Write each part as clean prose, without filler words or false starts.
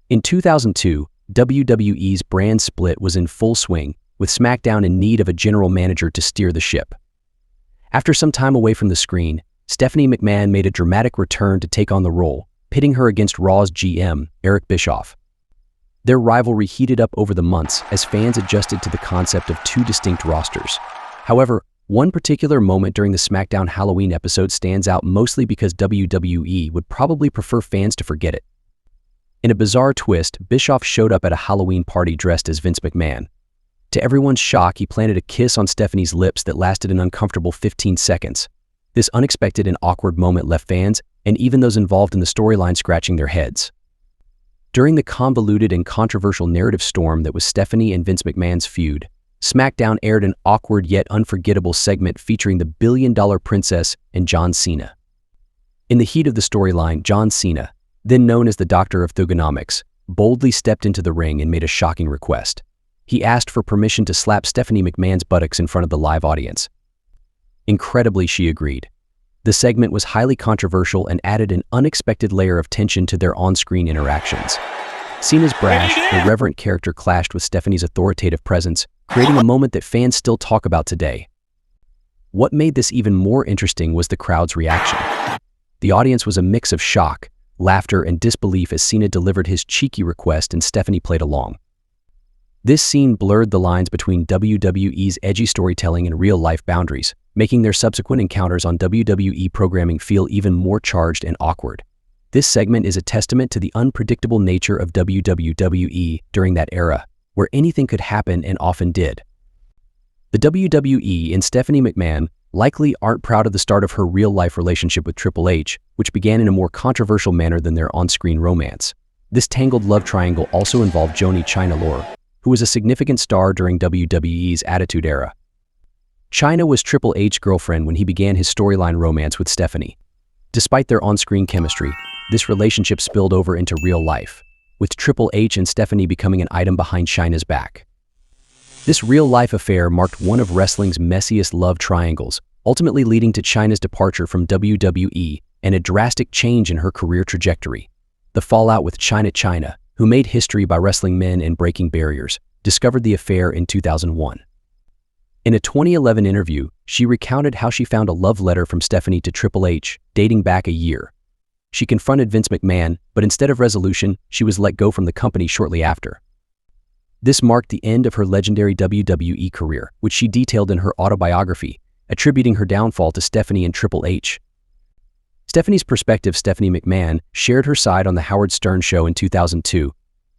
In 2002, WWE's brand split was in full swing, with SmackDown in need of a general manager to steer the ship. After some time away from the screen, Stephanie McMahon made a dramatic return to take on the role, pitting her against Raw's GM, Eric Bischoff. Their rivalry heated up over the months as fans adjusted to the concept of two distinct rosters. However, one particular moment during the SmackDown Halloween episode stands out mostly because WWE would probably prefer fans to forget it. In a bizarre twist, Bischoff showed up at a Halloween party dressed as Vince McMahon. To everyone's shock, he planted a kiss on Stephanie's lips that lasted an uncomfortable 15 seconds. This unexpected and awkward moment left fans, and even those involved in the storyline, scratching their heads. During the convoluted and controversial narrative storm that was Stephanie and Vince McMahon's feud, SmackDown aired an awkward yet unforgettable segment featuring the billion-dollar princess and John Cena. In the heat of the storyline, John Cena, then known as the Doctor of Thugonomics, boldly stepped into the ring and made a shocking request. He asked for permission to slap Stephanie McMahon's buttocks in front of the live audience. Incredibly, she agreed. The segment was highly controversial and added an unexpected layer of tension to their on-screen interactions. Cena's brash, irreverent character clashed with Stephanie's authoritative presence, creating a moment that fans still talk about today. What made this even more interesting was the crowd's reaction. The audience was a mix of shock, laughter, and disbelief as Cena delivered his cheeky request and Stephanie played along. This scene blurred the lines between WWE's edgy storytelling and real-life boundaries, making their subsequent encounters on WWE programming feel even more charged and awkward. This segment is a testament to the unpredictable nature of WWE during that era, where anything could happen and often did. The WWE and Stephanie McMahon likely aren't proud of the start of her real-life relationship with Triple H, which began in a more controversial manner than their on-screen romance. This tangled love triangle also involved Johnny Chyna Lore, who was a significant star during WWE's Attitude Era. Chyna was Triple H's girlfriend when he began his storyline romance with Stephanie. Despite their on-screen chemistry, this relationship spilled over into real life, with Triple H and Stephanie becoming an item behind Chyna's back. This real-life affair marked one of wrestling's messiest love triangles, ultimately leading to Chyna's departure from WWE and a drastic change in her career trajectory. The fallout with Chyna, who made history by wrestling men and breaking barriers, discovered the affair in 2001. In a 2011 interview, she recounted how she found a love letter from Stephanie to Triple H, dating back a year. She confronted Vince McMahon, but instead of resolution, she was let go from the company shortly after. This marked the end of her legendary WWE career, which she detailed in her autobiography, attributing her downfall to Stephanie and Triple H. Stephanie's perspective, Stephanie McMahon, shared her side on The Howard Stern Show in 2002,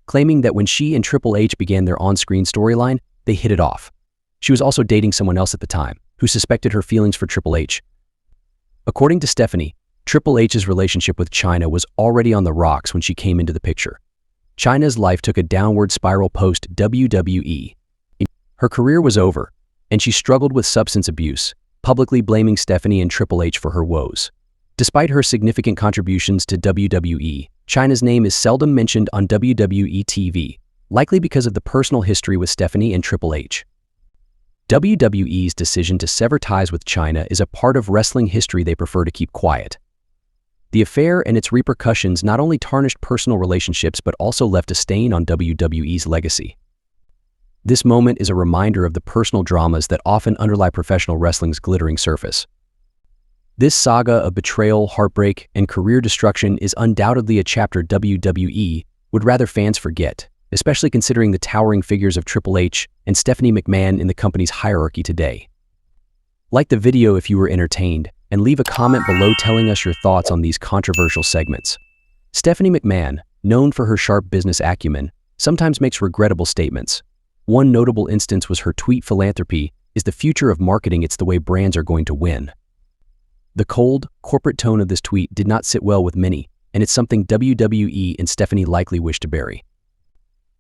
claiming that when she and Triple H began their on-screen storyline, they hit it off. She was also dating someone else at the time, who suspected her feelings for Triple H. According to Stephanie, Triple H's relationship with Chyna was already on the rocks when she came into the picture. Chyna's life took a downward spiral post-WWE. Her career was over, and she struggled with substance abuse, publicly blaming Stephanie and Triple H for her woes. Despite her significant contributions to WWE, Chyna's name is seldom mentioned on WWE TV, likely because of the personal history with Stephanie and Triple H. WWE's decision to sever ties with Chyna is a part of wrestling history they prefer to keep quiet. The affair and its repercussions not only tarnished personal relationships but also left a stain on WWE's legacy. This moment is a reminder of the personal dramas that often underlie professional wrestling's glittering surface. This saga of betrayal, heartbreak, and career destruction is undoubtedly a chapter WWE would rather fans forget, especially considering the towering figures of Triple H and Stephanie McMahon in the company's hierarchy today. Like the video if you were entertained, and leave a comment below telling us your thoughts on these controversial segments. Stephanie McMahon, known for her sharp business acumen, sometimes makes regrettable statements. One notable instance was her tweet, "Philanthropy is the future of marketing, it's the way brands are going to win." The cold, corporate tone of this tweet did not sit well with many, and it's something WWE and Stephanie likely wish to bury.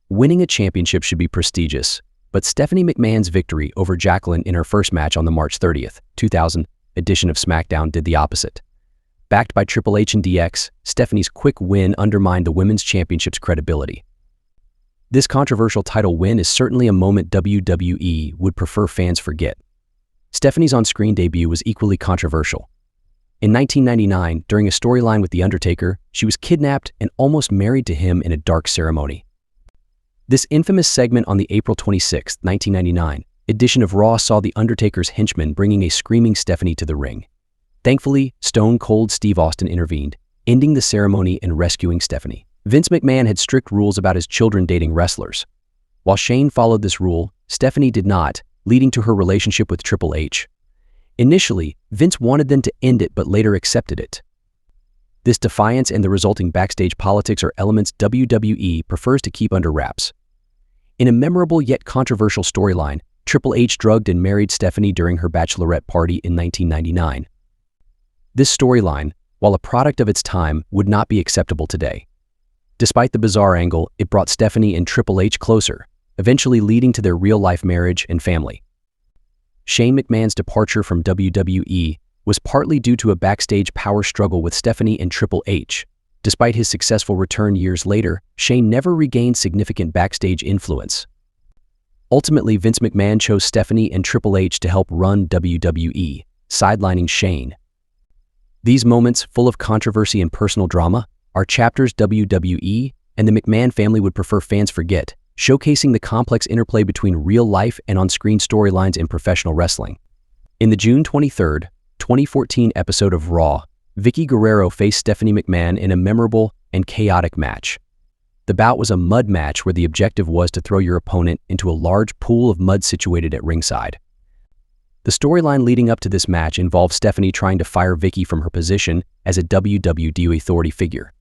Winning a championship should be prestigious, but Stephanie McMahon's victory over Jacqueline in her first match on the March 30th, 2000 edition of SmackDown did the opposite. Backed by Triple H and DX, Stephanie's quick win undermined the Women's Championship's credibility. This controversial title win is certainly a moment WWE would prefer fans forget. Stephanie's on-screen debut was equally controversial. In 1999, during a storyline with The Undertaker, she was kidnapped and almost married to him in a dark ceremony. This infamous segment on the April 26, 1999, edition of Raw saw The Undertaker's henchman bringing a screaming Stephanie to the ring. Thankfully, Stone Cold Steve Austin intervened, ending the ceremony and rescuing Stephanie. Vince McMahon had strict rules about his children dating wrestlers. While Shane followed this rule, Stephanie did not, leading to her relationship with Triple H. Initially, Vince wanted them to end it but later accepted it. This defiance and the resulting backstage politics are elements WWE prefers to keep under wraps. In a memorable yet controversial storyline, Triple H drugged and married Stephanie during her bachelorette party in 1999. This storyline, while a product of its time, would not be acceptable today. Despite the bizarre angle, it brought Stephanie and Triple H closer, eventually leading to their real-life marriage and family. Shane McMahon's departure from WWE was partly due to a backstage power struggle with Stephanie and Triple H. Despite his successful return years later, Shane never regained significant backstage influence. Ultimately, Vince McMahon chose Stephanie and Triple H to help run WWE, sidelining Shane. These moments, full of controversy and personal drama, are chapters WWE and the McMahon family would prefer fans forget, showcasing the complex interplay between real-life and on-screen storylines in professional wrestling. In the June 23, 2014 episode of Raw, Vickie Guerrero faced Stephanie McMahon in a memorable and chaotic match. The bout was a mud match where the objective was to throw your opponent into a large pool of mud situated at ringside. The storyline leading up to this match involved Stephanie trying to fire Vickie from her position as a WWE authority figure.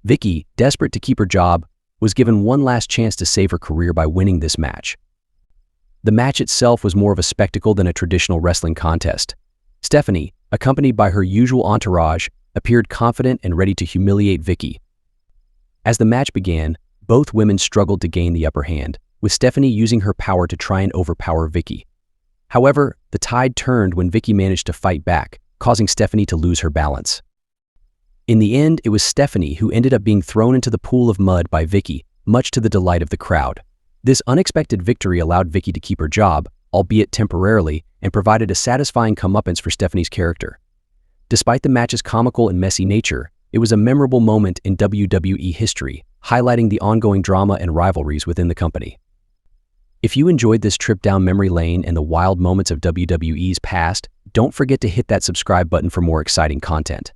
Vickie, desperate to keep her job, was given one last chance to save her career by winning this match. The match itself was more of a spectacle than a traditional wrestling contest. Stephanie, accompanied by her usual entourage, appeared confident and ready to humiliate Vickie. As the match began, both women struggled to gain the upper hand, with Stephanie using her power to try and overpower Vickie. However, the tide turned when Vickie managed to fight back, causing Stephanie to lose her balance. In the end, it was Stephanie who ended up being thrown into the pool of mud by Vickie, much to the delight of the crowd. This unexpected victory allowed Vickie to keep her job, albeit temporarily, and provided a satisfying comeuppance for Stephanie's character. Despite the match's comical and messy nature, it was a memorable moment in WWE history, highlighting the ongoing drama and rivalries within the company. If you enjoyed this trip down memory lane and the wild moments of WWE's past, don't forget to hit that subscribe button for more exciting content.